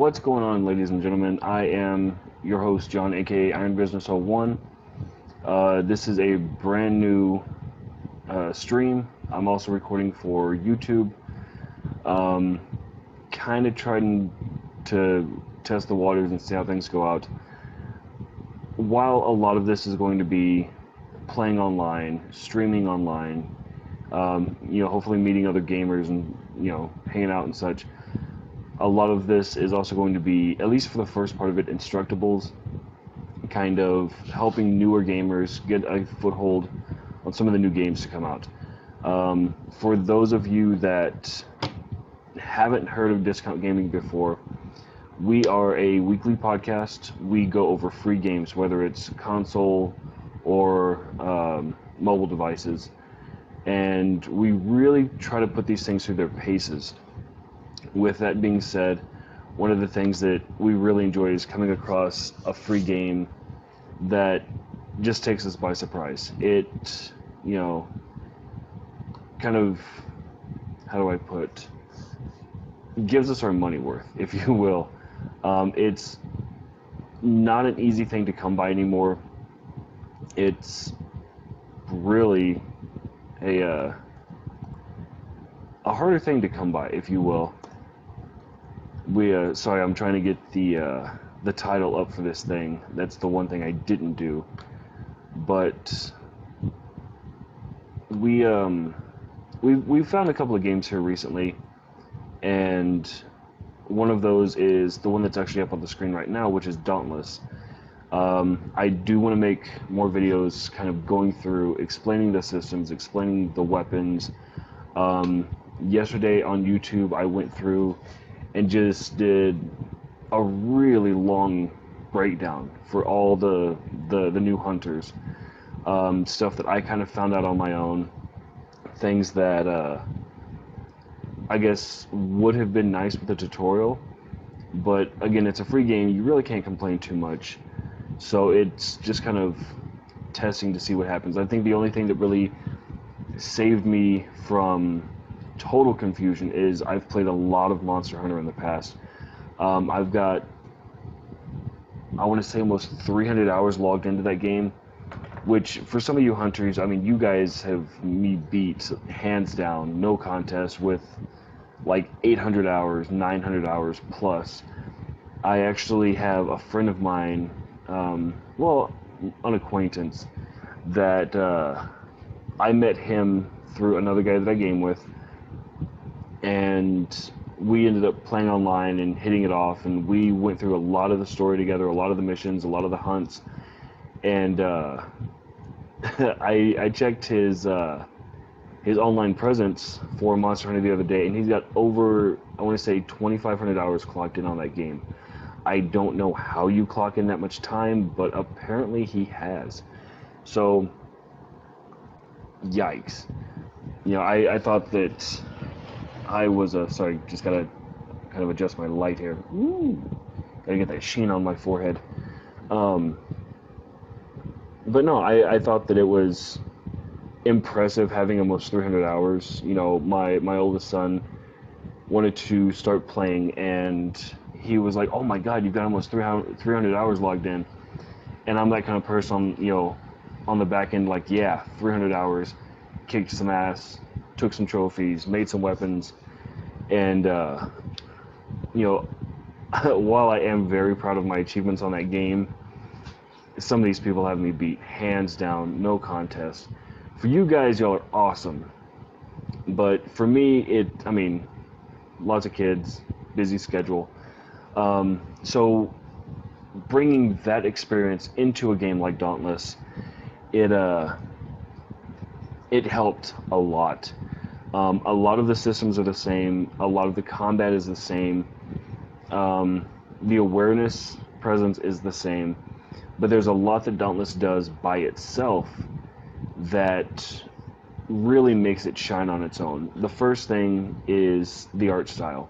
What's going on, ladies and gentlemen? I am your host, John, aka Iron Business 01. This is a brand new stream. I'm also recording for YouTube. Kind of trying to test the waters and see how things go out. While a lot of this is going to be playing online, streaming online, hopefully meeting other gamers and, hanging out and such. A lot of this is also going to be, at least for the first part of it, instructables, kind of helping newer gamers get a foothold on some of the new games to come out. For those of you that haven't heard of Discount Gaming before, we are a weekly podcast. We go over free games, whether it's console or mobile devices, and we really try to put these things through their paces. With that being said, one of the things that we really enjoy is coming across a free game that just takes us by surprise. It, kind of, how do I put, gives us our money worth, if you will. It's not an easy thing to come by anymore. It's really a harder thing to come by, if you will. Sorry, I'm trying to get the title up for this thing. That's the one thing I didn't do. But we've found a couple of games here recently, and one of those is the one that's actually up on the screen right now, which is Dauntless. I do want to make more videos kind of going through, explaining the systems, explaining the weapons. Yesterday on YouTube, I went through and just did a really long breakdown for all the new hunters. Stuff that I kind of found out on my own. Things that I guess would have been nice with the tutorial. But again, it's a free game. You really can't complain too much. So it's just kind of testing to see what happens. I think the only thing that really saved me from total confusion is I've played a lot of Monster Hunter in the past. I've got, I want to say, almost 300 hours logged into that game, which for some of you hunters, I mean, you guys have me beat hands down, no contest, with like 800 hours, 900 hours plus. I actually have a friend of mine, an acquaintance, that I met him through another guy that I game with, and we ended up playing online and hitting it off, and we went through a lot of the story together, a lot of the missions, a lot of the hunts, and I checked his online presence for Monster Hunter the other day, and he's got over, I want to say, 2,500 hours clocked in on that game. I don't know how you clock in that much time, but apparently he has. So, yikes. I thought that I was sorry, just gotta kind of adjust my light here. Ooh, gotta get that sheen on my forehead. But no, I thought that it was impressive having almost 300 hours. My oldest son wanted to start playing, and he was like, "Oh my God, you've got almost 300 hours logged in." And I'm that kind of person, on the back end, like, yeah, 300 hours, kicked some ass, took some trophies, made some weapons, and while I am very proud of my achievements on that game, some of these people have me beat hands down, no contest. For you guys, y'all are awesome, but for me, lots of kids, busy schedule. So bringing that experience into a game like Dauntless, it helped a lot. A lot of the systems are the same. A lot of the combat is the same. The awareness presence is the same. But there's a lot that Dauntless does by itself that really makes it shine on its own. The first thing is the art style.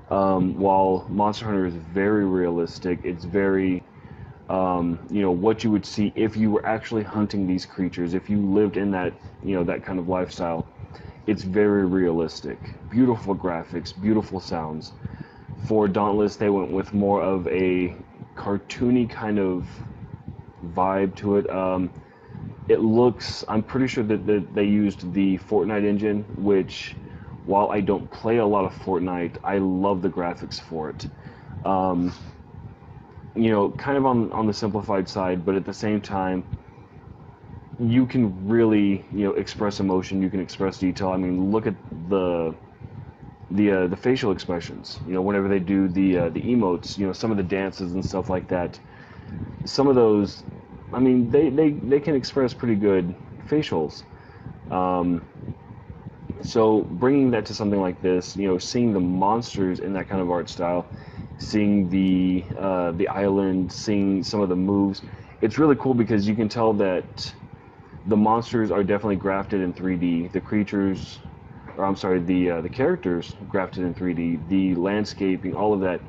While Monster Hunter is very realistic, it's very, what you would see if you were actually hunting these creatures, if you lived in that, that kind of lifestyle. It's very realistic. Beautiful graphics, beautiful sounds, For Dauntless, they went with more of a cartoony kind of vibe to it. It looks, I'm pretty sure that they used the Fortnite engine, which, while I don't play a lot of Fortnite, I love the graphics for it. Um, kind of on the simplified side, but at the same time, you can really, express emotion. You can express detail. I mean, look at the facial expressions. Whenever they do the emotes, some of the dances and stuff like that. Some of those, I mean, they can express pretty good facials. Um, so bringing that to something like this, seeing the monsters in that kind of art style, seeing the island, seeing some of the moves, it's really cool because you can tell that the monsters are definitely grafted in 3D. The creatures, or I'm sorry, the characters grafted in 3D. The landscaping, all of that,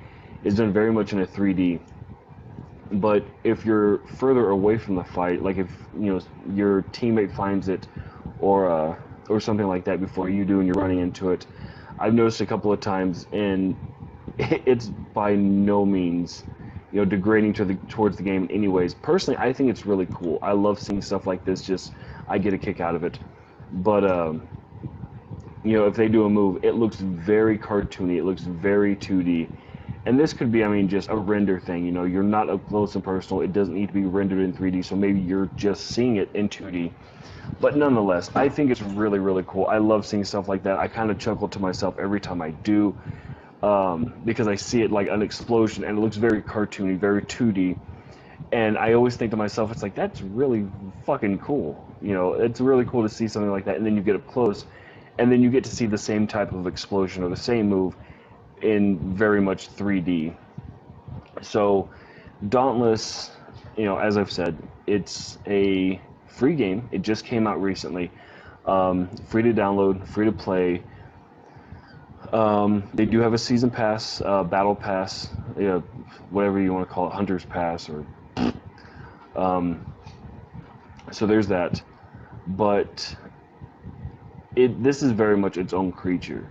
is done very much in a 3D. But if you're further away from the fight, like if your teammate finds it, or something like that before you do, and you're running into it, I've noticed a couple of times, and it's by no means degrading towards the game in any ways. Personally, I think it's really cool. I love seeing stuff like this. Just I get a kick out of it. But if they do a move, it looks very cartoony. It looks very 2D. And this could be, I mean, just a render thing. You're not up close and personal. It doesn't need to be rendered in 3D, so maybe you're just seeing it in 2D. But nonetheless, I think it's really, really cool. I love seeing stuff like that. I kind of chuckle to myself every time I do, because I see it like an explosion, and it looks very cartoony, very 2D. And I always think to myself, it's like, that's really fucking cool. It's really cool to see something like that, and then you get up close, and then you get to see the same type of explosion or the same move in very much 3D. So Dauntless, as I've said, it's a free game. It just came out recently. Free to download, free to play. They do have a season pass, battle pass, whatever you want to call it, hunter's pass, or so there's that. But this is very much its own creature.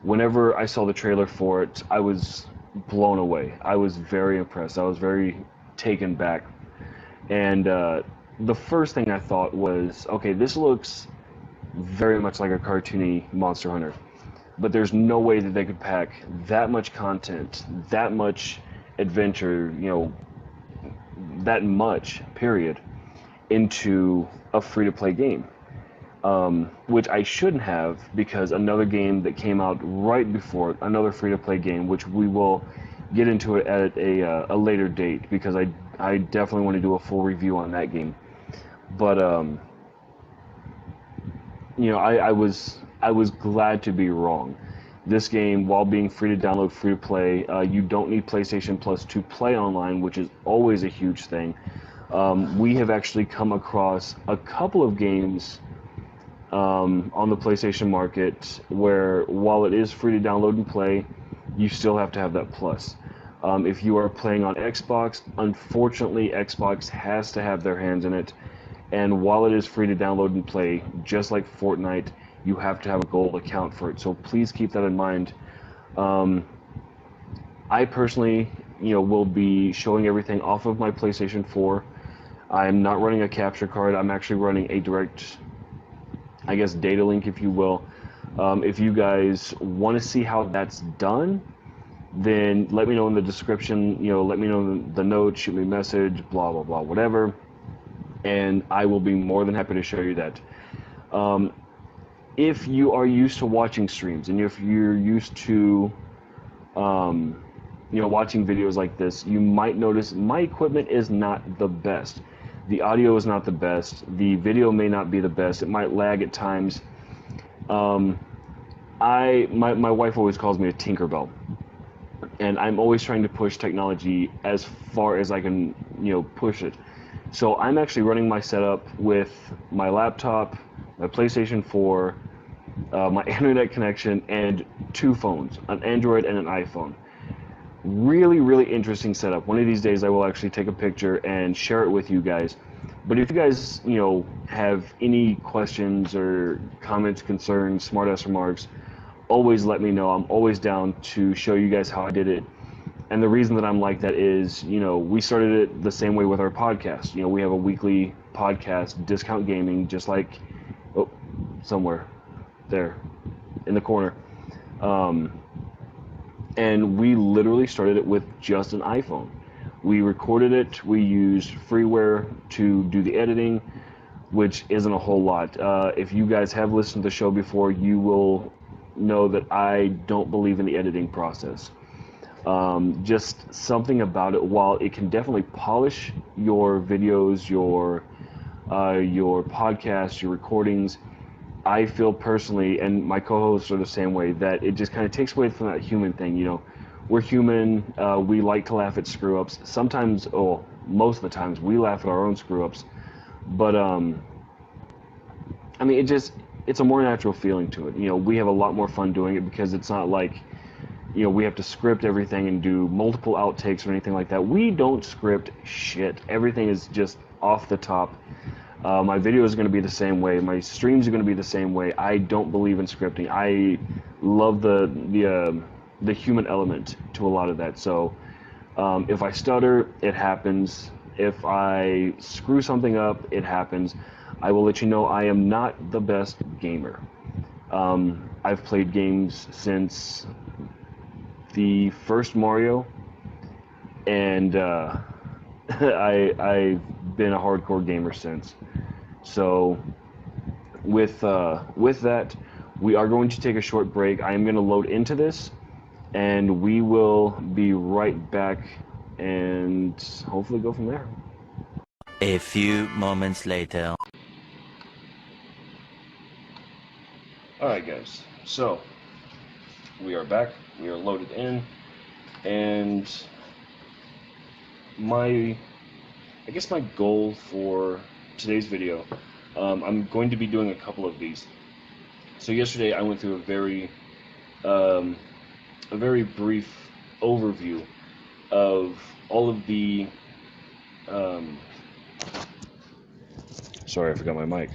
Whenever I saw the trailer for it, I was blown away. I was very impressed. I was very taken back. And the first thing I thought was, okay, this looks very much like a cartoony Monster Hunter. But there's no way that they could pack that much content, that much adventure, that much, period, into a free-to-play game. Which I shouldn't have, because another game that came out right before it, another free-to-play game, which we will get into it at a later date, because I definitely want to do a full review on that game. But I was glad to be wrong. This game, while being free to download, free to play, you don't need PlayStation Plus to play online, which is always a huge thing. We have actually come across a couple of games on the PlayStation market where, while it is free to download and play, you still have to have that plus. If you are playing on Xbox, unfortunately Xbox has to have their hands in it, and while it is free to download and play, just like Fortnite, you have to have a gold account for it. So please keep that in mind. I personally, will be showing everything off of my PlayStation 4. I'm not running a capture card. I'm actually running a direct, I guess, data link, if you will. If you guys want to see how that's done, then let me know in the description. Let me know in the notes, shoot me a message, blah, blah, blah, whatever. And I will be more than happy to show you that. If you are used to watching streams, and if you're used to watching videos like this, you might notice my equipment is not the best. The audio is not the best. The video may not be the best. It might lag at times. My wife always calls me a Tinkerbell, and I'm always trying to push technology as far as I can, push it. So I'm actually running my setup with my laptop, my PlayStation 4, my internet connection, and 2 phones, an Android and an iPhone. Really, really interesting setup. One of these days I will actually take a picture and share it with you guys. But if you guys, have any questions or comments, concerns, smart-ass remarks always let me know. I'm always down to show you guys how I did it. And the reason that I'm like that is, we started it the same way with our podcast. We have a weekly podcast, Discount Gaming, just like, oh, somewhere there in the corner. And we literally started it with just an iPhone. We recorded it. We used freeware to do the editing, which isn't a whole lot. If you guys have listened to the show before, you will know that I don't believe in the editing process. Just something about it, while it can definitely polish your videos, your podcasts, your recordings, I feel personally, and my co-hosts are the same way, that it just kind of takes away from that human thing. We're human. We like to laugh at screw-ups. Sometimes, most of the times, we laugh at our own screw-ups. But it's a more natural feeling to it. We have a lot more fun doing it because it's not like, we have to script everything and do multiple outtakes or anything like that. We don't script shit. Everything is just off the top. My video is going to be the same way. My streams are going to be the same way. I don't believe in scripting. I love the human element to a lot of that. So if I stutter, it happens. If I screw something up, it happens. I will let you know I am not the best gamer. I've played games since the first Mario, and I've been a hardcore gamer since. So with that, we are going to take a short break. I am going to load into this, and we will be right back and hopefully go from there. A few moments later. Alright guys, so we are back, we are loaded in, and I guess my goal for today's video, I'm going to be doing a couple of these. So yesterday I went through a very brief overview of all of the, sorry, I forgot my mic.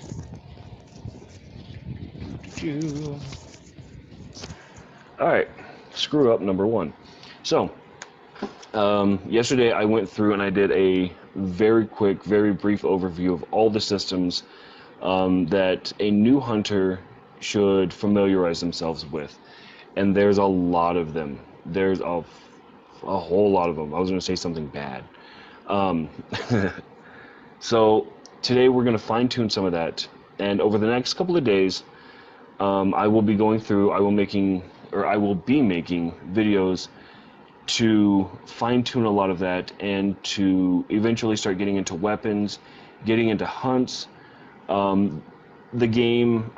Alright, screw up number one. So, yesterday I went through and I did a very quick, very brief overview of all the systems that a new hunter should familiarize themselves with. And there's a lot of them. There's a whole lot of them. I was going to say something bad. So, today we're going to fine-tune some of that. And over the next couple of days, I will be going through, I will be making videos to fine-tune a lot of that and to eventually start getting into weapons, getting into hunts. The game,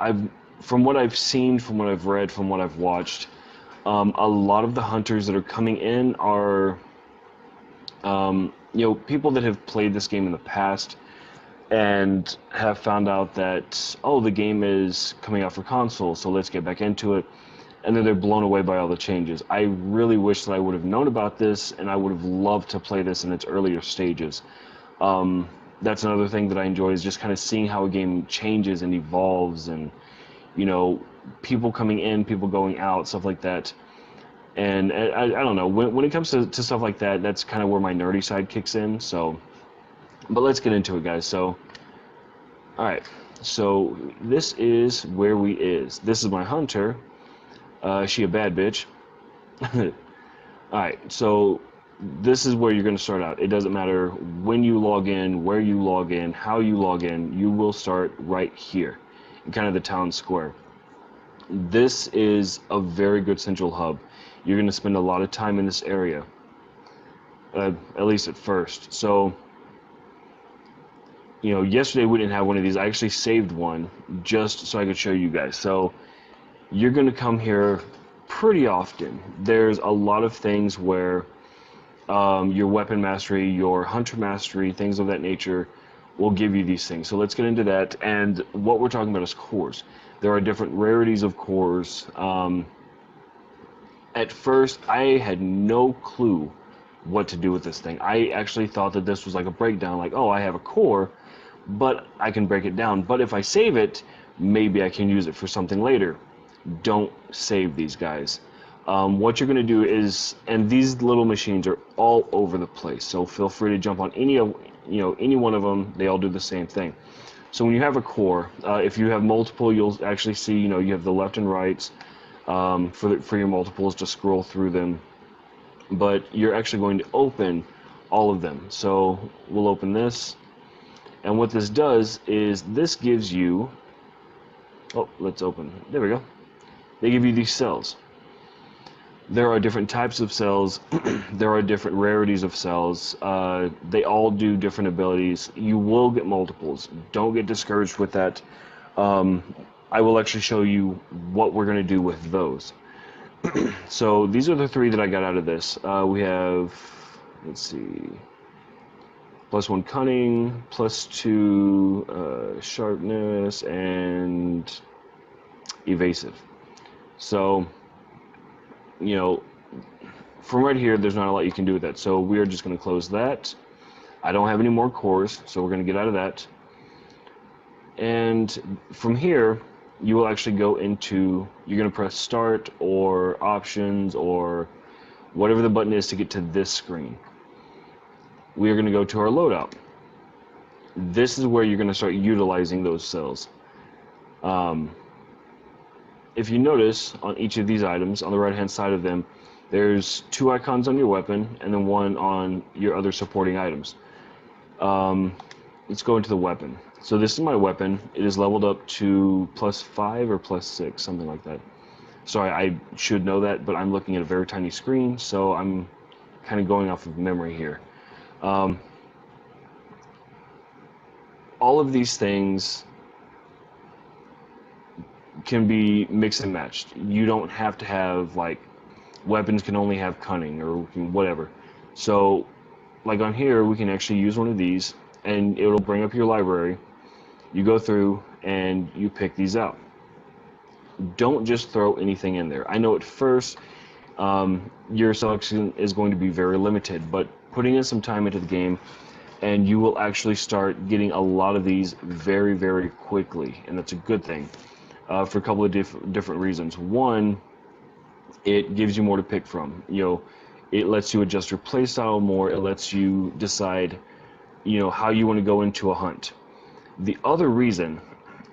from what I've seen, from what I've read, from what I've watched, a lot of the hunters that are coming in are, people that have played this game in the past and have found out that, the game is coming out for console, so let's get back into it. And then they're blown away by all the changes. I really wish that I would have known about this, and I would have loved to play this in its earlier stages. That's another thing that I enjoy, is just kind of seeing how a game changes and evolves, and, people coming in, people going out, stuff like that. And I don't know, when it comes to stuff like that, that's kind of where my nerdy side kicks in, so... But let's get into it, guys. So, alright, so this is where we is. This is my hunter. She a bad bitch. Alright, so this is where you're going to start out. It doesn't matter when you log in, where you log in, how you log in, you will start right here, in kind of the town square. This is a very good central hub. You're going to spend a lot of time in this area, at least at first. So, yesterday we didn't have one of these. I actually saved one just so I could show you guys. So you're going to come here pretty often. There's a lot of things where your weapon mastery, your hunter mastery, things of that nature will give you these things. So let's get into that. And what we're talking about is cores. There are different rarities of cores. At first, I had no clue what to do with this thing. I actually thought that this was like a breakdown, like, I have a core, but I can break it down. But if I save it, maybe I can use it for something later. don't save these guys. What you're going to do is, and these little machines are all over the place, so feel free to jump on any one of them. They all do the same thing. So when you have a core, if you have multiple, you'll actually see, you have the left and rights for your multiples to scroll through them. But you're actually going to open all of them. So we'll open this, and what this does is this gives you, oh, let's open, there we go. They give you these cells. There are different types of cells. There are different rarities of cells. They all do different abilities. You will get multiples. Don't get discouraged with that. I will actually show you what we're going to do with those. So these are the three that I got out of this. We have, let's see, +1 cunning, +2 sharpness, and evasive. So, from right here, there's not a lot you can do with that. So we are just going to close that. I don't have any more cores, so we're going to get out of that. And from here, you will actually go into, you're going to press start or options or whatever the button is to get to this screen. We are going to go to our loadout. This is where you're going to start utilizing those cells. If you notice on each of these items, on the right hand side of them, there's 2 icons on your weapon and then 1 on your other supporting items. Let's go into the weapon. So this is my weapon. It is leveled up to +5 or +6, something like that. Sorry, I should know that, but I'm looking at a very tiny screen, so I'm kind of going off of memory here. All of these things can be mixed and matched. You don't have to have, like, weapons can only have cunning or whatever. So, like on here, we can actually use one of these, and it'll bring up your library. You go through and you pick these out. Don't just throw anything in there. I know at first your selection is going to be very limited, but putting in some time into the game, and you will actually start getting a lot of these very, very quickly, and that's a good thing for a couple of different reasons. One, it gives you more to pick from. It lets you adjust your playstyle more. It lets you decide, how you want to go into a hunt. The other reason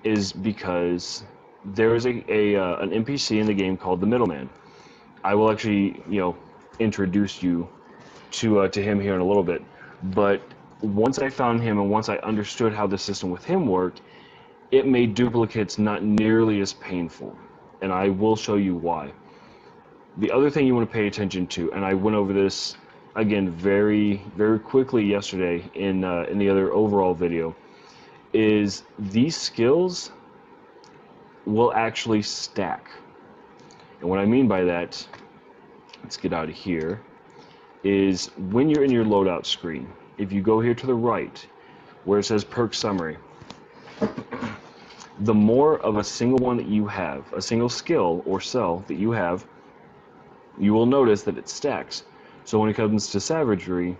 is because there is an NPC in the game called the Middleman. I will actually, introduce you to him here in a little bit. But once I found him and once I understood how the system with him worked, it made duplicates not nearly as painful. And I will show you why. The other thing you want to pay attention to, and I went over this again very, very quickly yesterday in the other overall video, is these skills will actually stack. And what I mean by that, let's get out of here, is when you're in your loadout screen, if you go here to the right where it says perk summary, the more of a single one that you have, a single skill or cell that you have, you will notice that it stacks. So when it comes to savagery,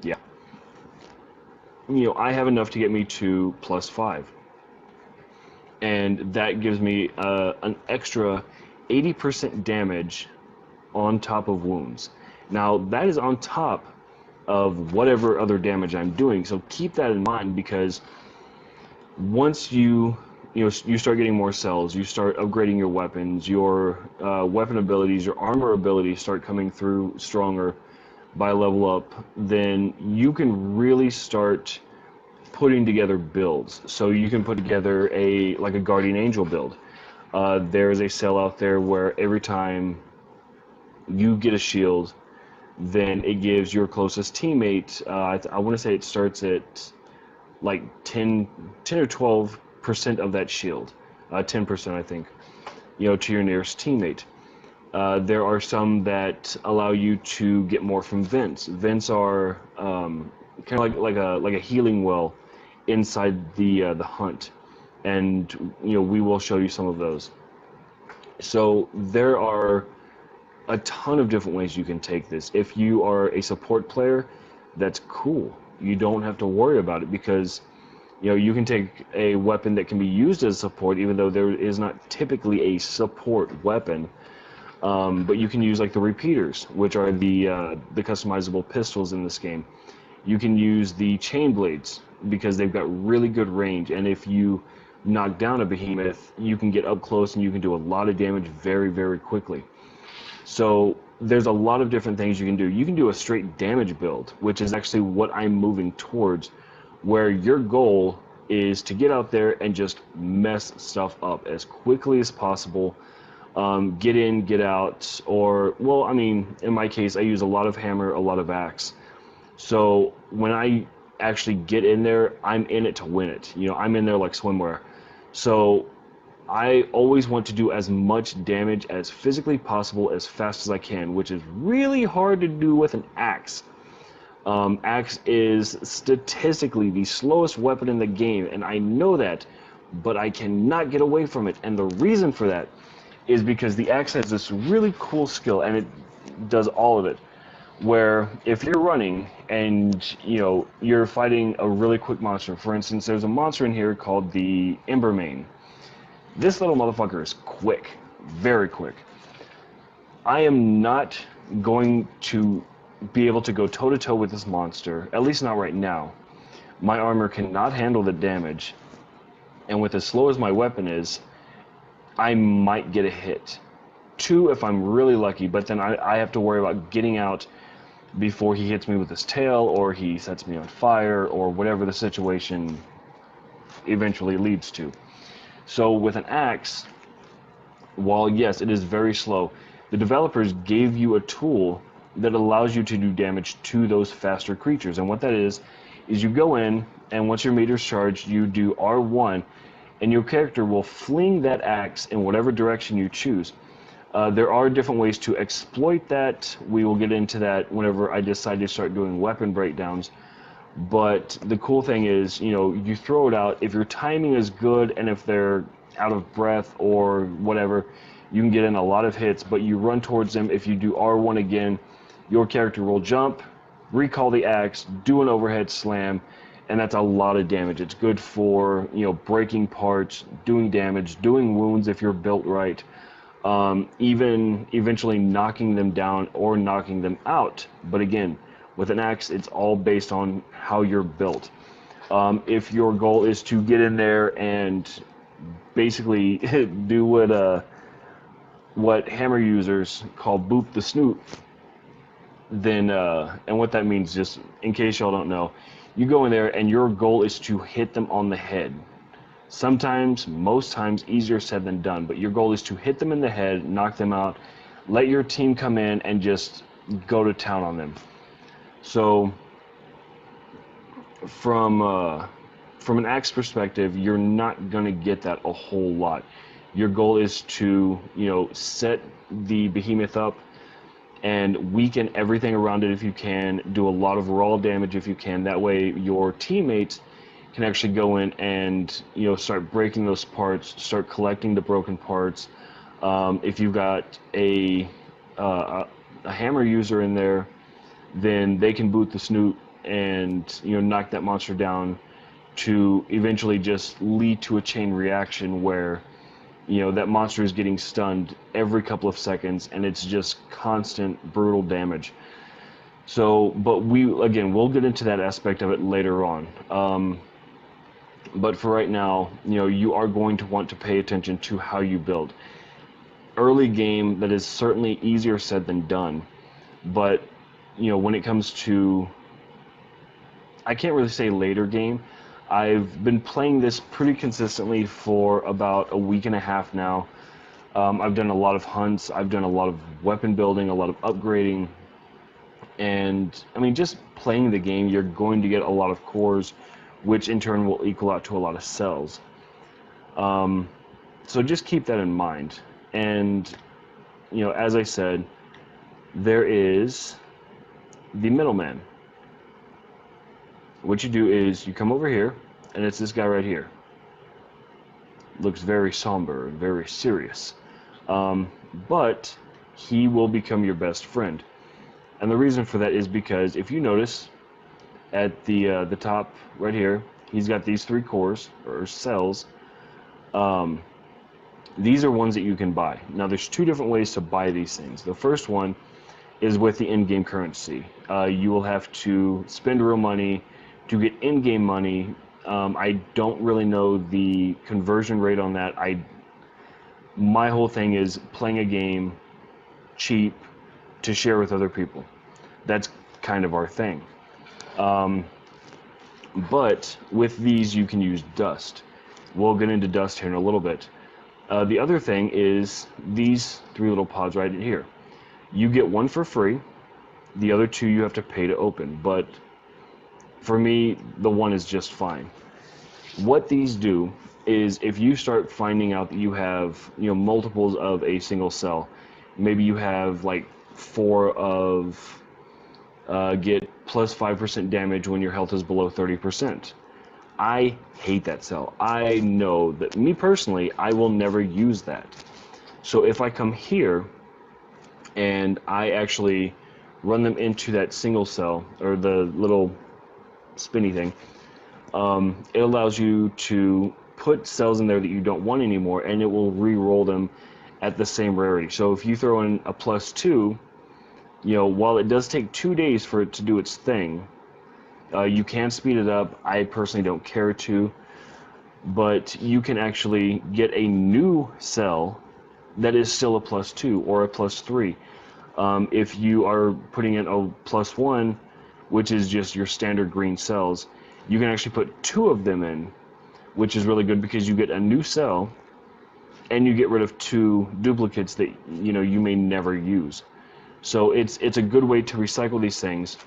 yeah, I have enough to get me to +5. And that gives me an extra 80% damage on top of wounds. Now, that is on top of whatever other damage I'm doing, so keep that in mind, because once you start getting more cells, you start upgrading your weapons, your weapon abilities, your armor abilities start coming through stronger by level up, then you can really start putting together builds. So you can put together a Guardian Angel build. There is a cell out there where every time you get a shield, then it gives your closest teammate, I want to say it starts at like 10 or 12% of that shield, 10% I think, to your nearest teammate. There are some that allow you to get more from vents. Vents are kind of like a healing well inside the hunt, and we will show you some of those. So there are a ton of different ways you can take this. If you are a support player, that's cool. You don't have to worry about it, because You know, you can take a weapon that can be used as support, even though there is not typically a support weapon. But you can use like the repeaters, which are the customizable pistols in this game. You can use the chain blades because they've got really good range, and if you knock down a behemoth, you can get up close and you can do a lot of damage very, very quickly. So there's a lot of different things you can do. You can do a straight damage build, which is actually what I'm moving towards, where your goal is to get out there and just mess stuff up as quickly as possible. Get in, get out, or, well, I mean, in my case, I use a lot of hammer, a lot of axe. So when I actually get in there, I'm in it to win it. You know, I'm in there like swimwear. So I always want to do as much damage as physically possible as fast as I can, which is really hard to do with an axe. Axe is statistically the slowest weapon in the game, and I know that, but I cannot get away from it. And the reason for that is because the axe has this really cool skill, and it does all of it. Where if you're running and you're fighting a really quick monster, for instance, there's a monster in here called the Embermane. This little motherfucker is quick, very quick. I am not going to be able to go toe-to-toe with this monster, at least not right now. My armor cannot handle the damage, and with as slow as my weapon is, I might get a hit. Two if I'm really lucky, but then I have to worry about getting out before he hits me with his tail, or he sets me on fire, or whatever the situation eventually leads to. So with an axe, while yes, it is very slow, the developers gave you a tool that allows you to do damage to those faster creatures. And what that is you go in, and once your meter's charged, you do R1, and your character will fling that axe in whatever direction you choose. There are different ways to exploit that. We will get into that whenever I decide to start doing weapon breakdowns. But the cool thing is, you throw it out. If your timing is good and if they're out of breath or whatever, you can get in a lot of hits, but you run towards them. If you do R1 again, your character will jump, recall the axe, do an overhead slam, and that's a lot of damage. It's good for, breaking parts, doing damage, doing wounds if you're built right. Even eventually knocking them down or knocking them out. But again, with an axe, it's all based on how you're built. If your goal is to get in there and basically do what hammer users call boop the snoot, then, and what that means, just in case y'all don't know, you go in there and your goal is to hit them on the head. Sometimes, most times, easier said than done, but your goal is to hit them in the head, knock them out, let your team come in and just go to town on them. So, from an axe perspective, you're not going to get that a whole lot. Your goal is to, set the behemoth up and weaken everything around it if you can, do a lot of raw damage if you can. That way your teammates can actually go in and start breaking those parts, start collecting the broken parts. If you've got a hammer user in there, then they can boot the snoot and knock that monster down, to eventually just lead to a chain reaction where that monster is getting stunned every couple of seconds, and it's just constant brutal damage. So, but we'll get into that aspect of it later on. But for right now, you are going to want to pay attention to how you build. Early game, that is certainly easier said than done. But, when it comes to, I can't really say later game. I've been playing this pretty consistently for about a week and a half now. I've done a lot of hunts. I've done a lot of weapon building, a lot of upgrading. And, I mean, just playing the game, you're going to get a lot of cores, which in turn will equal out to a lot of cells. So just keep that in mind. And, as I said, there is the middleman. What you do is you come over here, and it's this guy right here. Looks very somber, very serious. But he will become your best friend. And the reason for that is because if you notice at the top right here, He's got these 3 cores or cells. Um, these are ones that you can buy. Now there's 2 different ways to buy these things. The first one is with the in-game currency. You will have to spend real money to get in-game money. I don't really know the conversion rate on that. My whole thing is playing a game cheap to share with other people. That's kind of our thing. But with these, you can use dust. We'll get into dust here in a little bit. The other thing is these 3 little pods right in here. You get 1 for free. The other 2 you have to pay to open. But for me, the 1 is just fine. What these do is if you start finding out that you have, multiples of a single cell, maybe you have like 4 of get plus 5% damage when your health is below 30%. I hate that cell. I know that me personally, I will never use that. So if I come here and I actually run them into that single cell or the little spinny thing, it allows you to put cells in there that you don't want anymore, and it will re-roll them at the same rarity. So if you throw in a +2, while it does take 2 days for it to do its thing, you can speed it up. I personally don't care to, but you can actually get a new cell that is still a +2 or a +3. If you are putting in a +1, which is just your standard green cells, you can actually put 2 of them in, which is really good because you get a new cell and you get rid of 2 duplicates that you may never use. So it's a good way to recycle these things.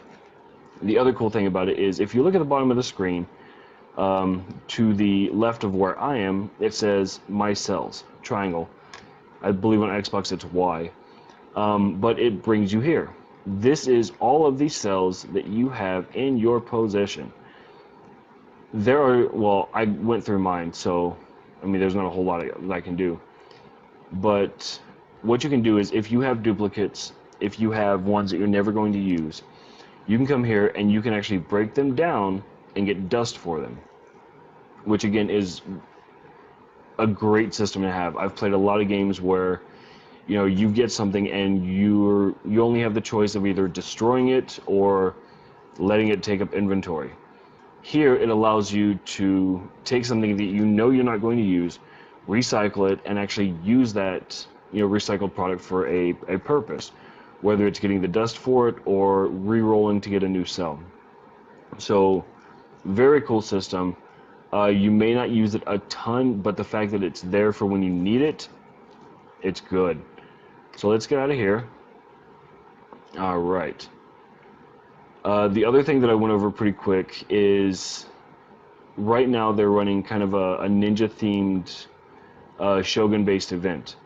The other cool thing about it is if you look at the bottom of the screen, to the left of where I am, it says My Cells, triangle. I believe on Xbox it's Y. But it brings you here. This is all of these cells that you have in your possession. I went through mine, so, there's not a whole lot that I can do. But what you can do is if you have duplicates, if you have ones that you're never going to use, you can come here and you can actually break them down and get dust for them, which again is a great system to have. I've played a lot of games where you get something and you only have the choice of either destroying it or letting it take up inventory. Here it allows you to take something that you're not going to use, recycle it, and actually use that recycled product for a purpose, whether it's getting the dust for it or re-rolling to get a new cell. So very cool system. You may not use it a ton, but the fact that it's there for when you need it, it's good. So let's get out of here. All right. The other thing that I went over pretty quick is right now they're running kind of a ninja-themed Shogun-based event.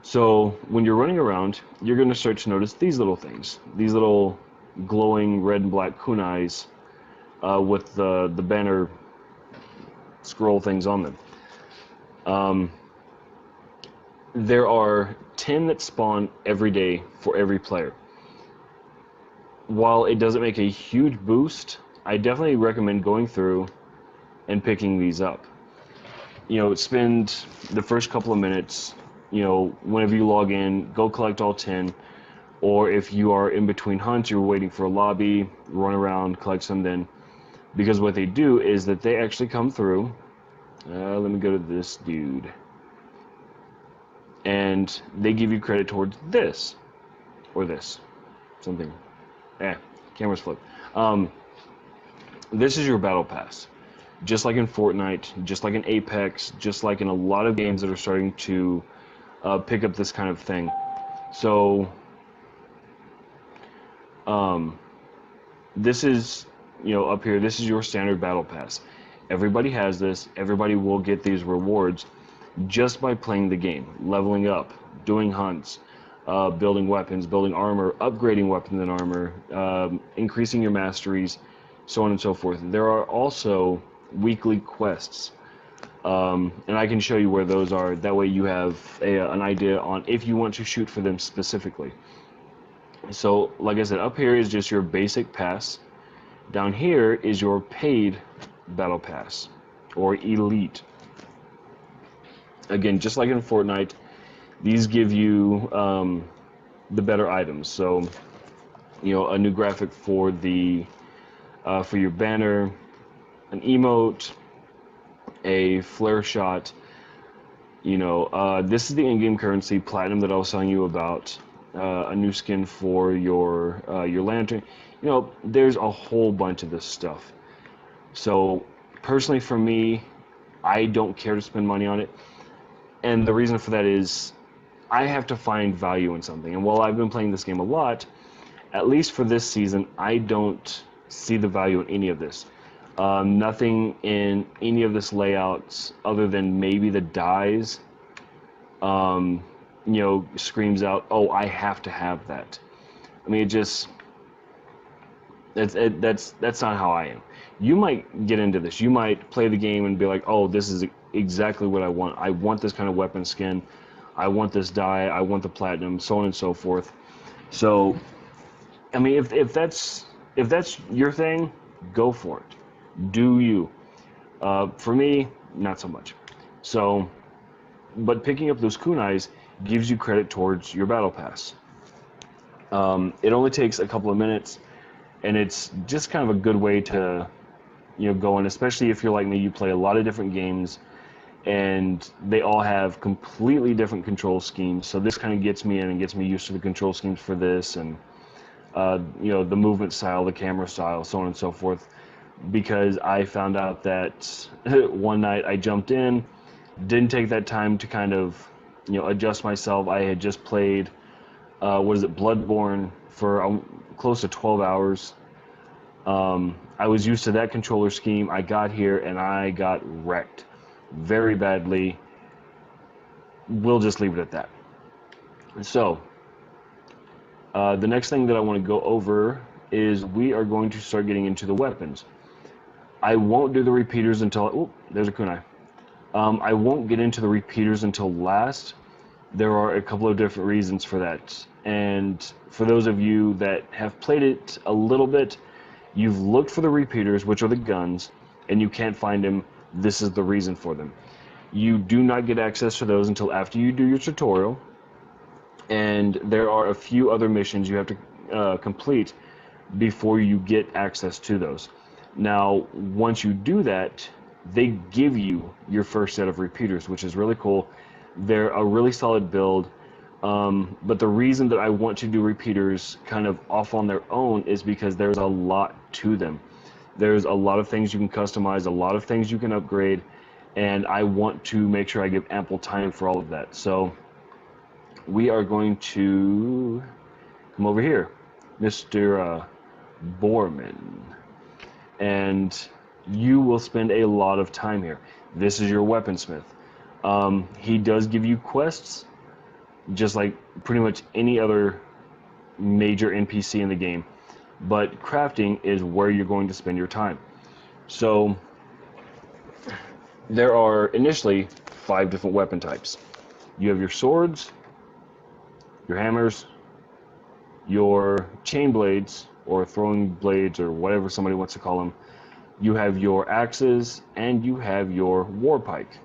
So when you're running around, you're going to start to notice these little things, these little glowing red and black kunais with the banner scroll things on them. There are 10 that spawn every day for every player. While it doesn't make a huge boost, I definitely recommend going through and picking these up. Spend the first couple of minutes, whenever you log in, go collect all 10. Or if you are in between hunts, you're waiting for a lobby, run around, collect some then. Because what they do is that they actually come through. Let me go to this dude. And they give you credit towards this. Or this. Something. Camera's flipped. This is your battle pass. Just like in Fortnite, just like in Apex, just like in a lot of games that are starting to pick up this kind of thing. So, this is, up here, this is your standard battle pass. Everybody has this. Everybody will get these rewards just by playing the game, leveling up, doing hunts, building weapons, building armor, upgrading weapons and armor, increasing your masteries, so on and so forth. There are also weekly quests, and I can show you where those are. That way you have an idea on if you want to shoot for them specifically. So, like I said, up here is just your basic pass. Down here is your paid Battle Pass or Elite. Again, just like in Fortnite, these give you the better items. So, a new graphic for for your banner, an emote, a flare shot. This is the in-game currency, platinum, that I was telling you about. A new skin for your lantern. There's a whole bunch of this stuff. So personally, for me, I don't care to spend money on it, and the reason for that is I have to find value in something. And while I've been playing this game a lot, at least for this season, I don't see the value in any of this. Nothing in any of this layouts, other than maybe the dyes, screams out, "Oh, I have to have that." I mean, that's not how I am. You might get into this. You might play the game and be like, "Oh, this is exactly what I want. I want this kind of weapon skin. I want this dye. I want the platinum, so on and so forth." So, I mean, if that's your thing, go for it. Do you? For me, not so much. So, but picking up those kunais gives you credit towards your battle pass. It only takes a couple of minutes, and it's just kind of a good way to, go in, especially if you're like me, you play a lot of different games, and they all have completely different control schemes. So this kind of gets me in and gets me used to the control schemes for this, and the movement style, the camera style, so on and so forth. Because I found out that one night I jumped in, didn't take that time to kind of, adjust myself. I had just played, Bloodborne for close to 12 hours. I was used to that controller scheme. I got here and I got wrecked very badly. We'll just leave it at that. So, the next thing that I want to go over is we are going to start getting into the weapons. I won't do the repeaters until... Oh, there's a kunai. I won't get into the repeaters until last. There are a couple of different reasons for that. And for those of you that have played it a little bit, you've looked for the repeaters, which are the guns, and you can't find them. This is the reason for them. You do not get access to those until after you do your tutorial. And there are a few other missions you have to complete before you get access to those. Now, once you do that, they give you your first set of repeaters, which is really cool. They're a really solid build, but the reason that I want to do repeaters kind of off on their own is because there's a lot to them. There's a lot of things you can customize, a lot of things you can upgrade, and I want to make sure I give ample time for all of that. So we are going to come over here, Mr. Borman, and you will spend a lot of time here. This is your weaponsmith. He does give you quests, just like pretty much any other major NPC in the game, but crafting is where you're going to spend your time. So there are initially 5 different weapon types. You have your swords, your hammers, your chain blades, or throwing blades, or whatever somebody wants to call them. You have your axes, and you have your war pike.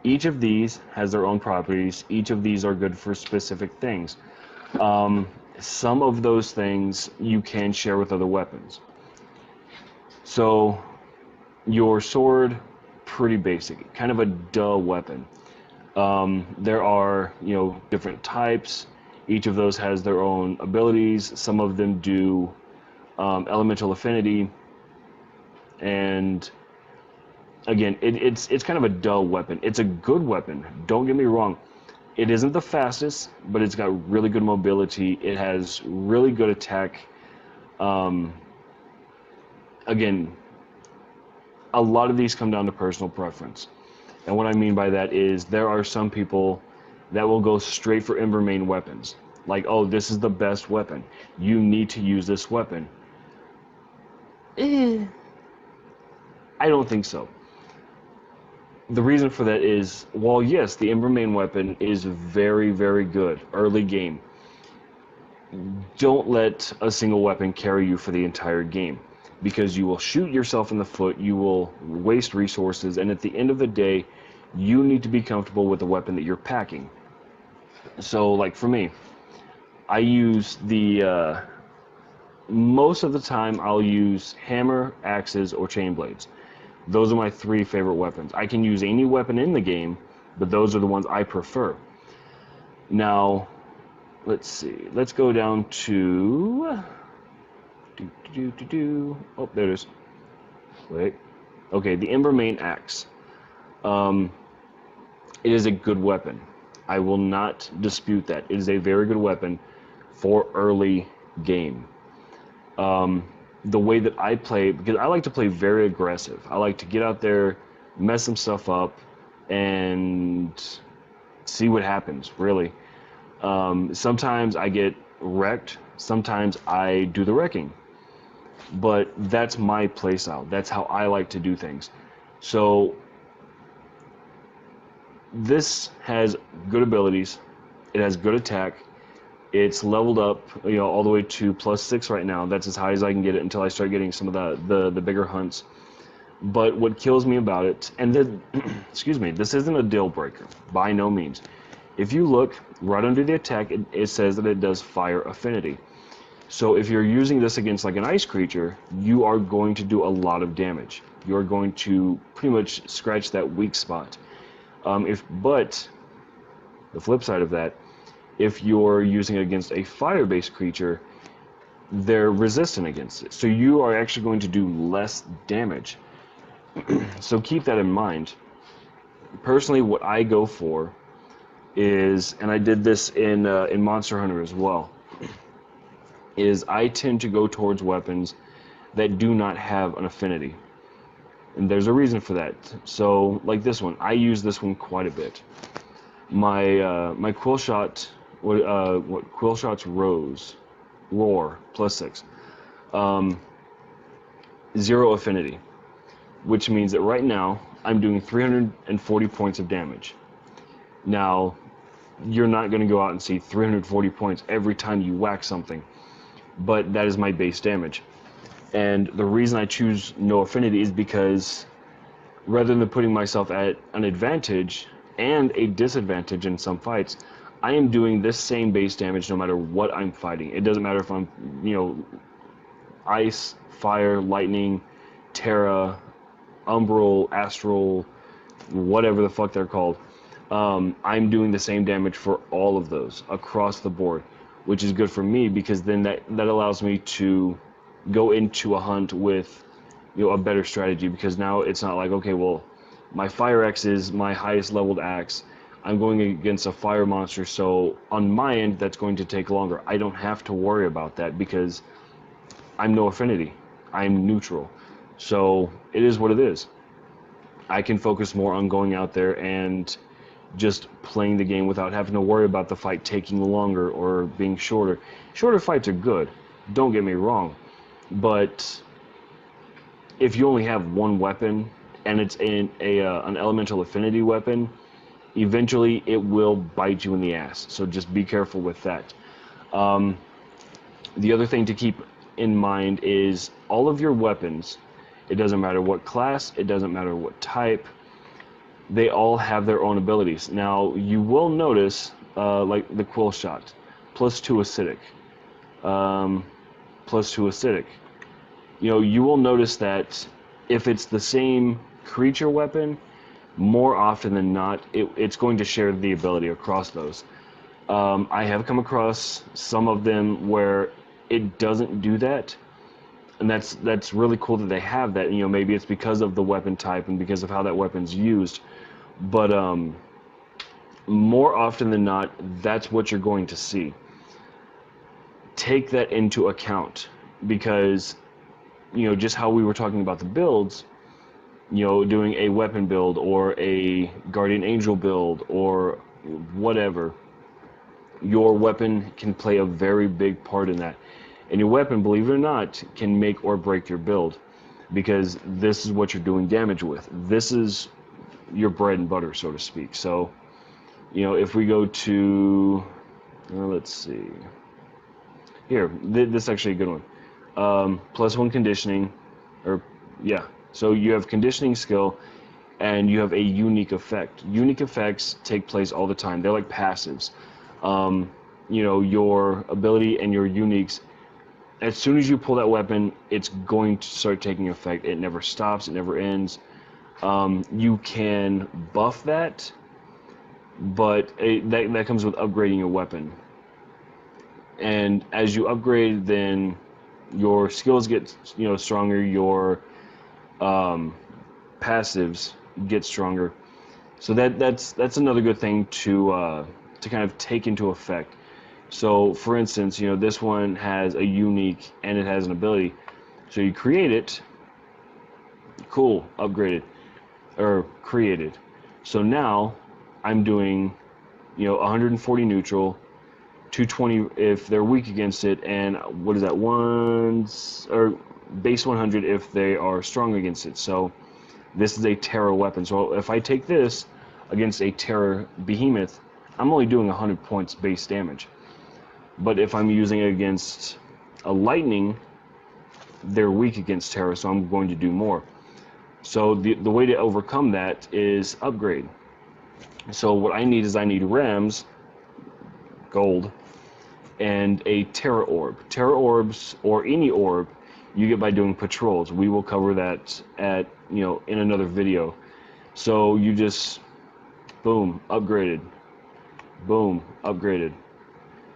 Each of these has their own properties. Each of these are good for specific things. Some of those things you can share with other weapons. So your sword, pretty basic, kind of a duh weapon. There are, different types. Each of those has their own abilities. Some of them do elemental affinity, and again, it's kind of a dull weapon. It's a good weapon, don't get me wrong. It isn't the fastest, but it's got really good mobility. It has really good attack. Again, a lot of these come down to personal preference. And what I mean by that is there are some people that will go straight for Embermain weapons. Like, oh, this is the best weapon. You need to use this weapon. I don't think so. The reason for that is, while yes, the Embermain weapon is very, very good early game, don't let a single weapon carry you for the entire game. because you will shoot yourself in the foot, you will waste resources, and at the end of the day, you need to be comfortable with the weapon that you're packing. So, like for me, I use the most of the time I'll use hammer, axes, or chain blades. Those are my three favorite weapons. I can use any weapon in the game, but those are the ones I prefer. Now, let's see. Let's go down to... Oh, there it is. Wait. Okay, the Embermane Axe. It is a good weapon. I will not dispute that. It is a very good weapon for early game. The way that I play, because I like to play very aggressive. I like to get out there, mess some stuff up, and see what happens, really. Sometimes I get wrecked. Sometimes I do the wrecking. But that's my playstyle. That's how I like to do things. So this has good abilities. It has good attack. It's leveled up, all the way to +6 right now. That's as high as I can get it until I start getting some of the bigger hunts. But what kills me about it, and then, excuse me, this isn't a deal breaker, by no means. If you look right under the attack, it says that it does fire affinity. So if you're using this against like an ice creature, you are going to do a lot of damage. You're going to pretty much scratch that weak spot. But the flip side of that, if you're using it against a fire-based creature, they're resistant against it. So you are actually going to do less damage. So keep that in mind. Personally, what I go for is, and I did this in Monster Hunter as well, is I tend to go towards weapons that do not have an affinity. And there's a reason for that. So, like this one, I use this one quite a bit. My Quill Shot, Quill Shot's Roar, +6. 0 affinity, which means that right now I'm doing 340 points of damage. Now, you're not going to go out and see 340 points every time you whack something, but that is my base damage. And the reason I choose no affinity is because rather than putting myself at an advantage and a disadvantage in some fights, I am doing this same base damage no matter what I'm fighting. It doesn't matter if I'm, ice, fire, lightning, terra, umbral, astral, whatever the fuck they're called. I'm doing the same damage for all of those across the board, which is good for me because then that allows me to go into a hunt with a better strategy, because now it's not like, okay, well, my fire axe is my highest leveled axe. I'm going against a fire monster, so on my end that's going to take longer. I don't have to worry about that because I'm no affinity. I'm neutral. So it is what it is. I can focus more on going out there and just playing the game without having to worry about the fight taking longer or being shorter. Shorter fights are good, don't get me wrong, but if you only have one weapon and it's an elemental affinity weapon, eventually it will bite you in the ass. So just be careful with that. The other thing to keep in mind is all of your weapons, it doesn't matter what class, it doesn't matter what type, they all have their own abilities. Now, you will notice, like the Quill Shot, +2 acidic, +2 acidic. You will notice that if it's the same creature weapon, more often than not, it's going to share the ability across those. I have come across some of them where it doesn't do that, and that's really cool that they have that. Maybe it's because of the weapon type and because of how that weapon's used. But more often than not, that's what you're going to see. Take that into account, because just how we were talking about the builds, doing a weapon build or a guardian angel build or whatever, your weapon can play a very big part in that. And your weapon, believe it or not, can make or break your build, because this is what you're doing damage with. This is your bread and butter, so to speak. So, if we go to, let's see, here, this is actually a good one. +1 conditioning, or yeah. So you have conditioning skill, and you have a unique effect. Unique effects take place all the time. They're like passives. You know, your ability and your uniques, as soon as you pull that weapon, it's going to start taking effect. It never stops, it never ends. You can buff that, but that comes with upgrading your weapon. And as you upgrade, then your skills get, you know, stronger, your passives get stronger. So that's another good thing to kind of take into effect. So for instance, you know, this one has a unique and it has an ability. So you create it, cool, upgraded or created. So now I'm doing, you know, 140 neutral, 220 if they're weak against it, and what is that, ones or base 100 if they are strong against it. So this is a Terra weapon. So if I take this against a Terra behemoth, I'm only doing 100 points base damage. But if I'm using it against a lightning, they're weak against Terra, so I'm going to do more. So the way to overcome that is upgrade. So what I need is I need Rams, gold, and a Terra Orb. Terra Orbs, or any orb, you get by doing patrols. We will cover that at, you know, in another video. So you just, boom, upgraded. Boom, upgraded.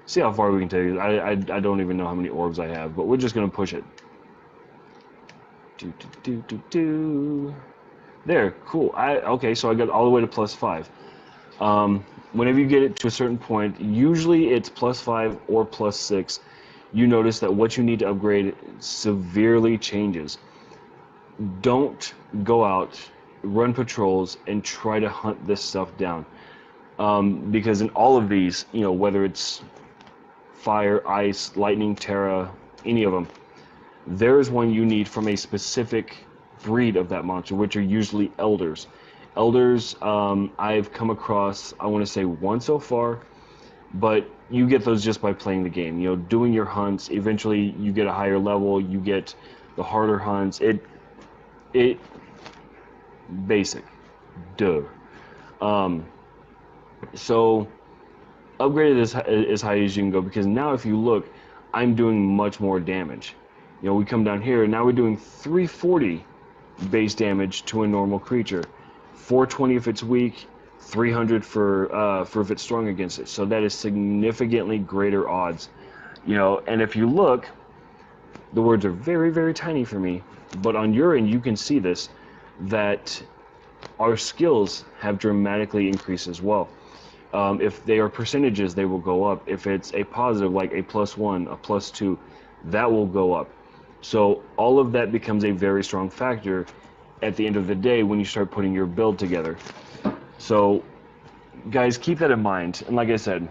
See how far we can take it. I don't even know how many orbs I have, but we're just going to push it. There, cool. Okay, so I got all the way to +5. Whenever you get it to a certain point, usually it's +5 or +6, you notice that what you need to upgrade severely changes. Don't go out, run patrols, and try to hunt this stuff down. Because in all of these, you know, whether it's fire, ice, lightning, Terra, any of them, there is one you need from a specific breed of that monster, which are usually elders. Elders, I've come across, I want to say one so far, but you get those just by playing the game. You know, doing your hunts, eventually you get a higher level, you get the harder hunts. It basic, duh. So upgraded as high as you can go, because now if you look, I'm doing much more damage. You know, we come down here, now we're doing 340 base damage to a normal creature, 420 if it's weak, 300 for if it's strong against it. So that is significantly greater odds. You know, and if you look, the words are very, very tiny for me, but on your end you can see this, that our skills have dramatically increased as well. If they are percentages, they will go up. If it's a positive, like a +1, a +2, that will go up. So all of that becomes a very strong factor at the end of the day when you start putting your build together. So guys, keep that in mind. And like I said,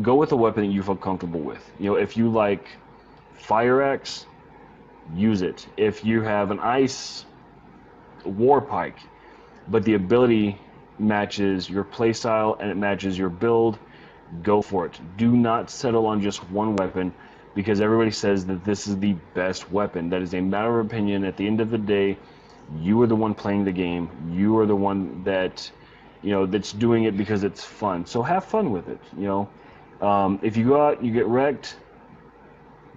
go with a weapon that you feel comfortable with. You know, if you like Fire Axe, use it. If you have an Ice War Pike, but the ability matches your playstyle and it matches your build, go for it. Do not settle on just one weapon because everybody says that this is the best weapon. That is a matter of opinion. At the end of the day, you are the one playing the game. You are the one that, you know, that's doing it because it's fun. So have fun with it. You know, if you go out, you get wrecked,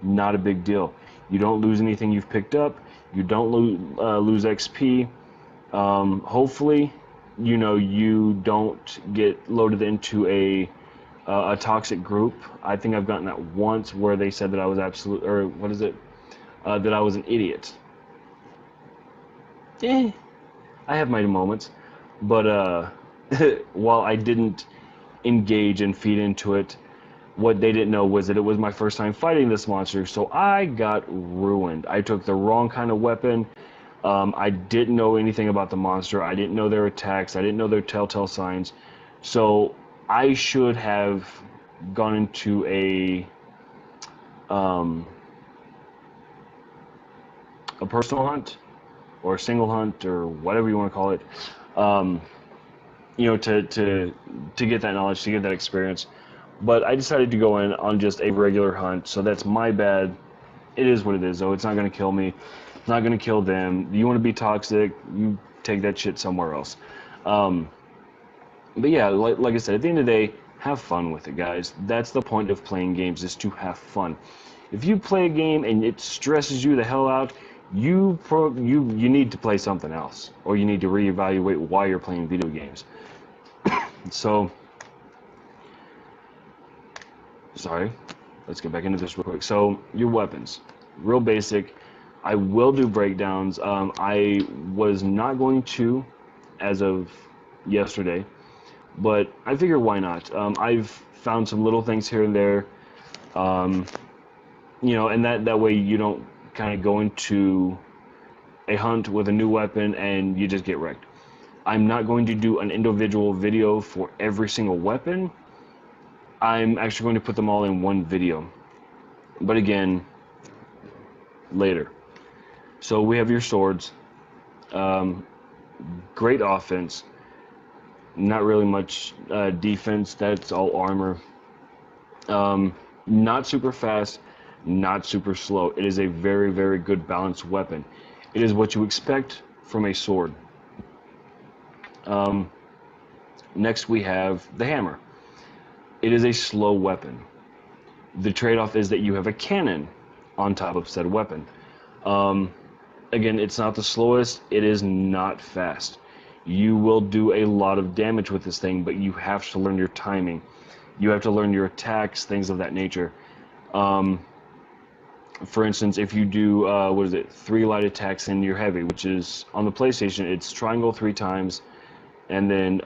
not a big deal. You don't lose anything you've picked up. You don't lose XP. Hopefully, you know, you don't get loaded into a toxic group. I think I've gotten that once where they said that I was absolute, or what is it? That I was an idiot. I have my moments, but while I didn't engage and feed into it, what they didn't know was that it was my first time fighting this monster, so I got ruined. I took the wrong kind of weapon. I didn't know anything about the monster. I didn't know their attacks. I didn't know their telltale signs. So I should have gone into a personal hunt or a single hunt or whatever you want to call it. You know, to get that knowledge, to get that experience. But I decided to go in on just a regular hunt, so that's my bad. It is what it is, though. It's not going to kill me. It's not going to kill them. You want to be toxic, you take that shit somewhere else. Um, but yeah, like I said, at the end of the day, have fun with it, guys. That's the point of playing games, is to have fun. If you play a game and it stresses you the hell out, you need to play something else, or you need to reevaluate why you're playing video games. So, sorry, let's get back into this real quick. So, your weapons, real basic. I will do breakdowns. I was not going to, as of yesterday, but I figure why not. I've found some little things here and there, um, and that way you don't kind of go into a hunt with a new weapon and you just get wrecked. I'm not going to do an individual video for every single weapon. I'm actually going to put them all in one video. But again, later. So we have your swords. Great offense. Not really much defense. That's all armor. Not super fast, not super slow. It is a very, very good balanced weapon. It is what you expect from a sword. Next we have the hammer. It is a slow weapon. The trade-off is that you have a cannon on top of said weapon. Again, it's not the slowest, it is not fast. You will do a lot of damage with this thing, but you have to learn your timing. You have to learn your attacks, things of that nature. For instance, if you do, 3 light attacks in your heavy, which is, on the PlayStation, it's triangle 3 times, and then,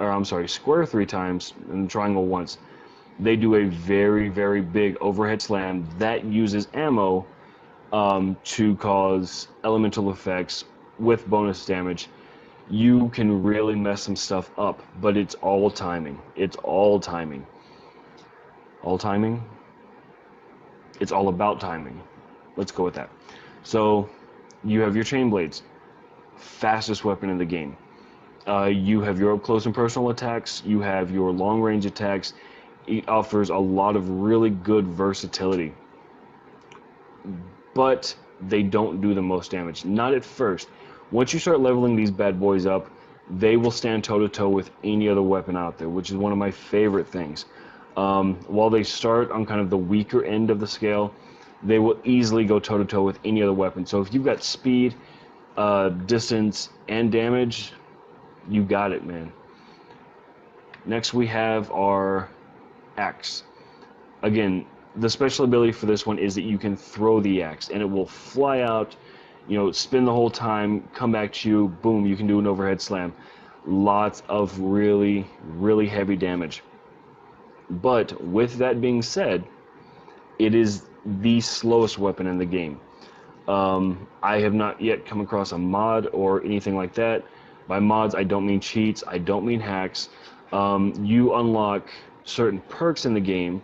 square 3 times, and triangle once. They do a very, very big overhead slam that uses ammo to cause elemental effects with bonus damage. You can really mess some stuff up, but it's all timing. It's all timing. All timing? It's all about timing. Let's go with that. So, you have your chain blades. Fastest weapon in the game. You have your up close and personal attacks. You have your long range attacks. It offers a lot of really good versatility. But they don't do the most damage. Not at first. Once you start leveling these bad boys up, they will stand toe-to-toe with any other weapon out there, which is one of my favorite things. While they start on kind of the weaker end of the scale, they will easily go toe-to-toe with any other weapon. So if you've got speed, distance, and damage, you got it, man. Next we have our axe. Again, the special ability for this one is that you can throw the axe and it will fly out, spin the whole time, come back to you, boom, you can do an overhead slam. Lots of really, really heavy damage. But with that being said, it is the slowest weapon in the game. I have not yet come across a mod or anything like that. By mods, I don't mean cheats, I don't mean hacks. You unlock certain perks in the game,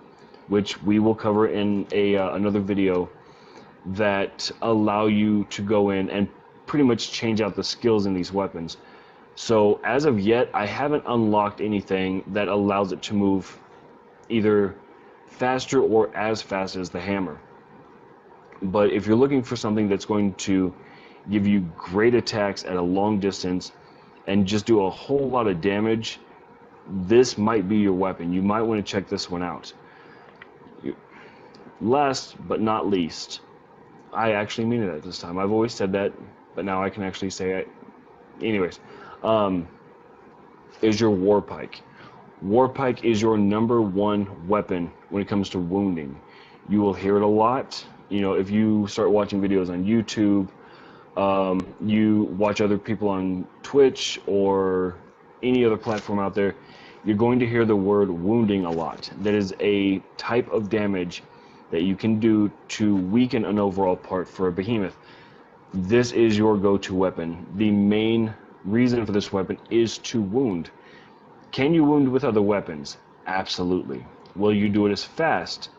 which we will cover in another video, that allow you to go in and pretty much change out the skills in these weapons. So as of yet, I haven't unlocked anything that allows it to move either faster or as fast as the hammer. But if you're looking for something that's going to give you great attacks at a long distance and just do a whole lot of damage, this might be your weapon. You might want to check this one out. Last but not least, I actually mean it at this time. I've always said that, but now I can actually say it. Anyways, is your war pike. War pike is your #1 weapon when it comes to wounding. You will hear it a lot. If you start watching videos on YouTube, you watch other people on Twitch or any other platform out there, you're going to hear the word wounding a lot. That is a type of damage that you can do to weaken an overall part for a behemoth. This is your go-to weapon. The main reason for this weapon is to wound. Can you wound with other weapons? Absolutely. Will you do it as fast?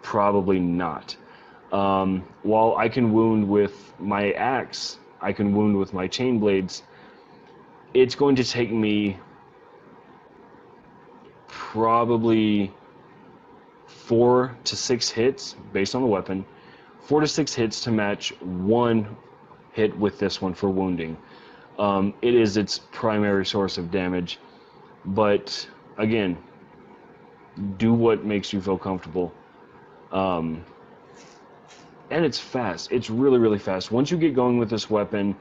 Probably not. While I can wound with my axe, I can wound with my chain blades, it's going to take me probably 4 to 6 hits, based on the weapon, 4 to 6 hits to match one hit with this one for wounding. It is its primary source of damage, but again, do what makes you feel comfortable. And it's fast. It's really, really fast. Once you get going with this weapon,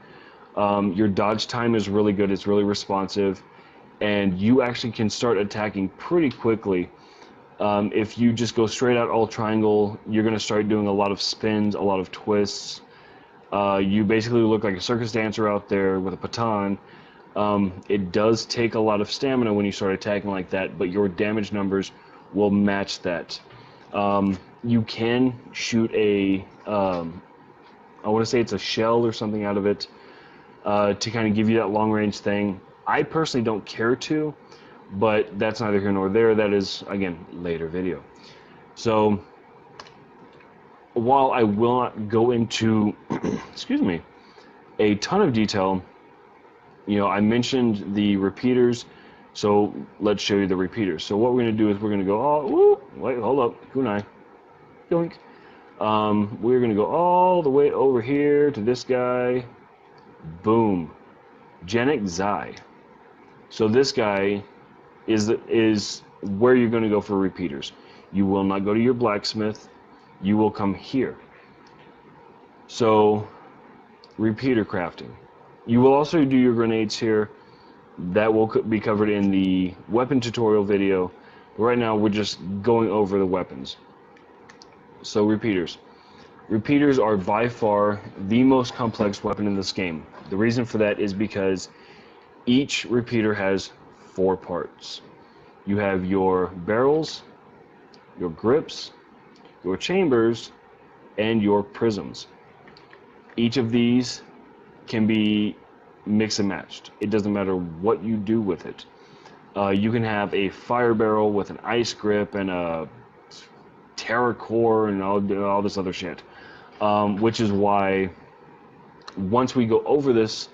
your dodge time is really good. It's really responsive, and you actually can start attacking pretty quickly. If you just go straight out all triangle, you're going to start doing a lot of spins, a lot of twists. You basically look like a circus dancer out there with a baton. It does take a lot of stamina when you start attacking like that, but your damage numbers will match that. You can shoot I want to say it's a shell or something out of it, to kind of give you that long range thing. I personally don't care to, but that's neither here nor there. That is, again, later video. So while I will not go into excuse me, a ton of detail, I mentioned the repeaters, so let's show you the repeaters. So what we're going to do is we're going to go, wait, hold up, kunai, yoink. We're going to go all the way over here to this guy, boom, Genic Zai. So this guy is where you're going to go for repeaters. You will not go to your blacksmith, you will come here. So, repeater crafting. You will also do your grenades here. That will be covered in the weapon tutorial video. But right now, we're just going over the weapons. So, repeaters. Repeaters are by far the most complex weapon in this game. The reason for that is because each repeater has 4 parts. You have your barrels, your grips, your chambers, and your prisms. Each of these can be mix and matched. It doesn't matter what you do with it. You can have a fire barrel with an ice grip and a terra core and all this other shit. Which is why once we go over this,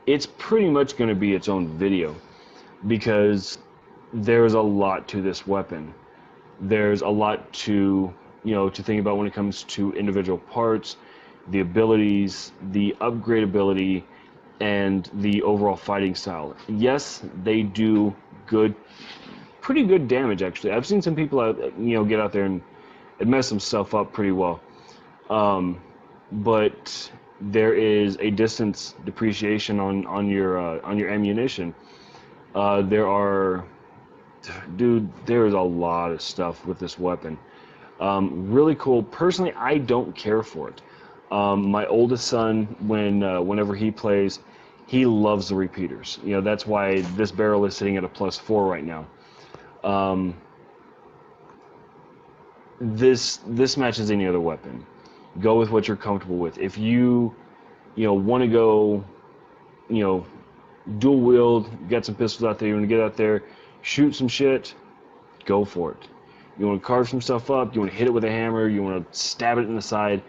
it's pretty much going to be its own video, because there's a lot to this weapon. There's a lot to think about when it comes to individual parts, the abilities, the upgradability, and the overall fighting style. Yes, they do pretty good damage actually. I've seen some people get out there and mess themselves up pretty well. But there is a distance depreciation on your ammunition. There is a lot of stuff with this weapon. Really cool. Personally, I don't care for it. My oldest son, whenever he plays, he loves the repeaters. That's why this barrel is sitting at a +4 right now. This matches any other weapon. Go with what you're comfortable with. If you want to go, dual wield, get some pistols out there, you want to get out there, shoot some shit, go for it. You want to carve some stuff up, you want to hit it with a hammer, you want to stab it in the side.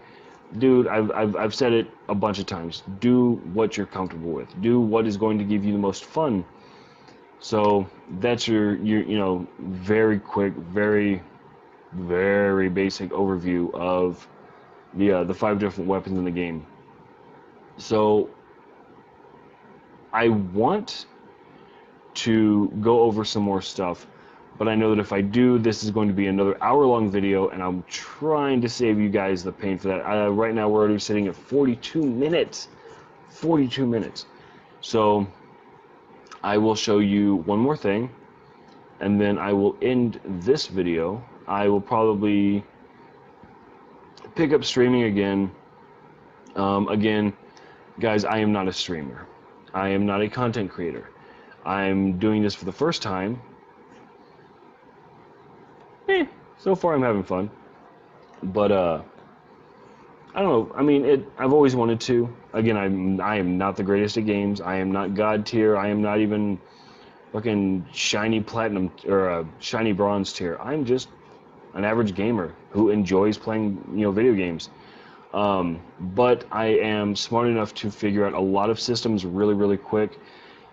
Dude, I've said it a bunch of times. Do what you're comfortable with. Do what is going to give you the most fun. So that's your very quick, very, very basic overview of the 5 different weapons in the game. So I want to go over some more stuff, but I know that if I do, this is going to be another hour-long video, and I'm trying to save you guys the pain for that. Right now, we're already sitting at 42 minutes. 42 minutes. So I will show you one more thing, and then I will end this video. I will probably pick up streaming again. Again, guys, I am not a streamer. I am not a content creator. I'm doing this for the first time. So far I'm having fun. But I don't know. I mean, I've always wanted to. Again, I am not the greatest at games. I am not God tier. I am not even fucking shiny platinum or shiny bronze tier. I'm just an average gamer who enjoys playing, video games. But I am smart enough to figure out a lot of systems really, really quick.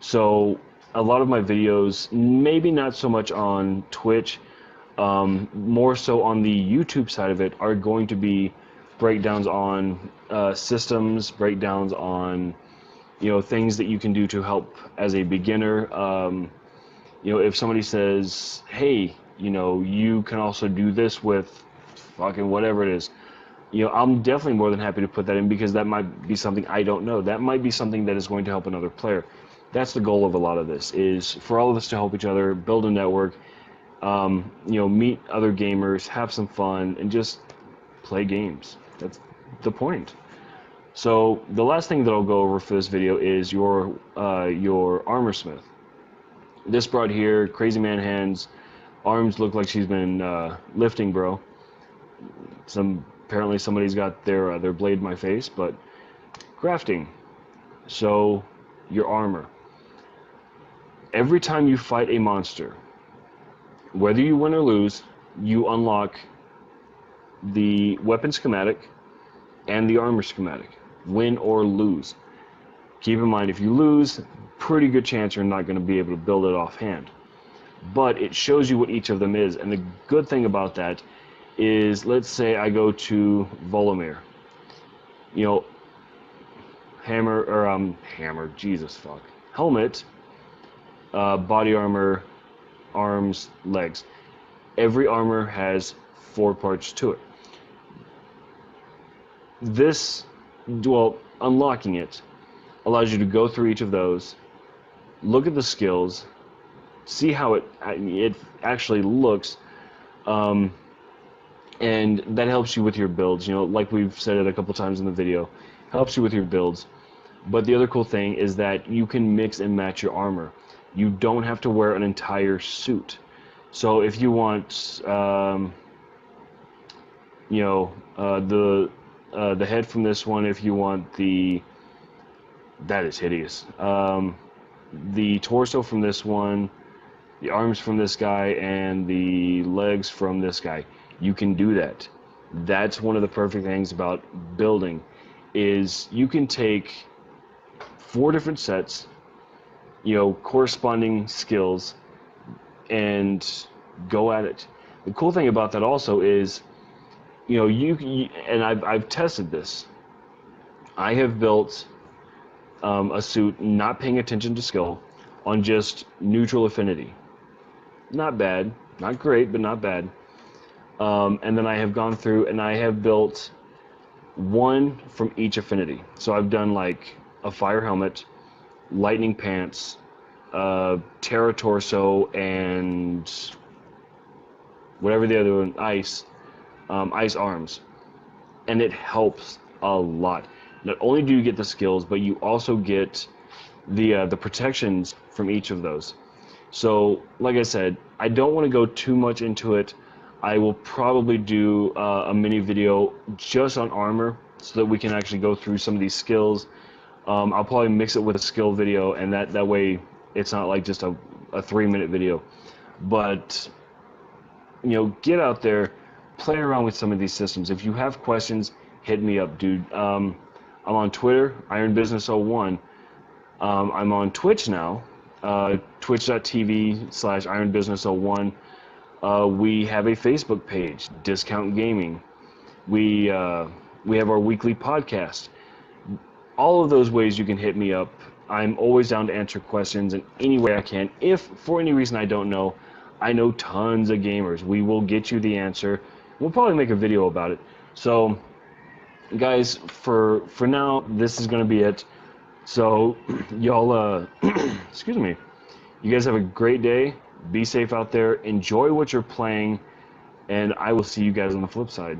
So a lot of my videos, maybe not so much on Twitch, more so on the YouTube side of it, are going to be breakdowns on systems, breakdowns on things that you can do to help as a beginner. If somebody says, hey, you can also do this with fucking whatever it is, I'm definitely more than happy to put that in, because that might be something I don't know. That might be something that is going to help another player. That's the goal of a lot of this, is for all of us to help each other, build a network, meet other gamers, have some fun, and just play games. That's the point. So the last thing that I'll go over for this video is your armor smith. This broad here, crazy man hands, arms look like she's been lifting, bro. Apparently somebody's got their blade in my face, but crafting. So your armor. Every time you fight a monster, whether you win or lose, you unlock the weapon schematic and the armor schematic. Win or lose. Keep in mind, if you lose, pretty good chance you're not going to be able to build it offhand. But it shows you what each of them is, and the good thing about that is, let's say I go to Volomir. Hammer, Jesus fuck. Helmet, body armor, arms, legs. Every armor has 4 parts to it. Unlocking it allows you to go through each of those, look at the skills, see how it actually looks, and that helps you with your builds. Like we've said it a couple times in the video, helps you with your builds. But the other cool thing is that you can mix and match your armor. You don't have to wear an entire suit. So if you want, the head from this one, if you want that is hideous. The torso from this one, the arms from this guy, and the legs from this guy, you can do that. That's one of the perfect things about building, is you can take 4 different sets, corresponding skills, and go at it. The cool thing about that also is, and I've tested this. I have built a suit not paying attention to skill, on just neutral affinity. Not bad, not great, but not bad. And then I have gone through and I have built 1 from each affinity. So I've done like a fire helmet, lightning pants, terra torso, and whatever the other one, ice arms. And it helps a lot. Not only do you get the skills, but you also get the protections from each of those. So, like I said, I don't want to go too much into it. I will probably do a mini video just on armor, so that we can actually go through some of these skills. I'll probably mix it with a skill video, and that way it's not like just a 3-minute video. But, get out there, play around with some of these systems. If you have questions, hit me up, dude. I'm on Twitter, IronBusiness01. I'm on Twitch now, twitch.tv/IronBusiness01. We have a Facebook page, Discount Gaming. We have our weekly podcast. All of those ways you can hit me up. I'm always down to answer questions in any way I can. If for any reason I don't know, I know tons of gamers. We will get you the answer. We'll probably make a video about it. So, guys, for now, this is going to be it. So, y'all, excuse me. You guys have a great day. Be safe out there. Enjoy what you're playing. And I will see you guys on the flip side.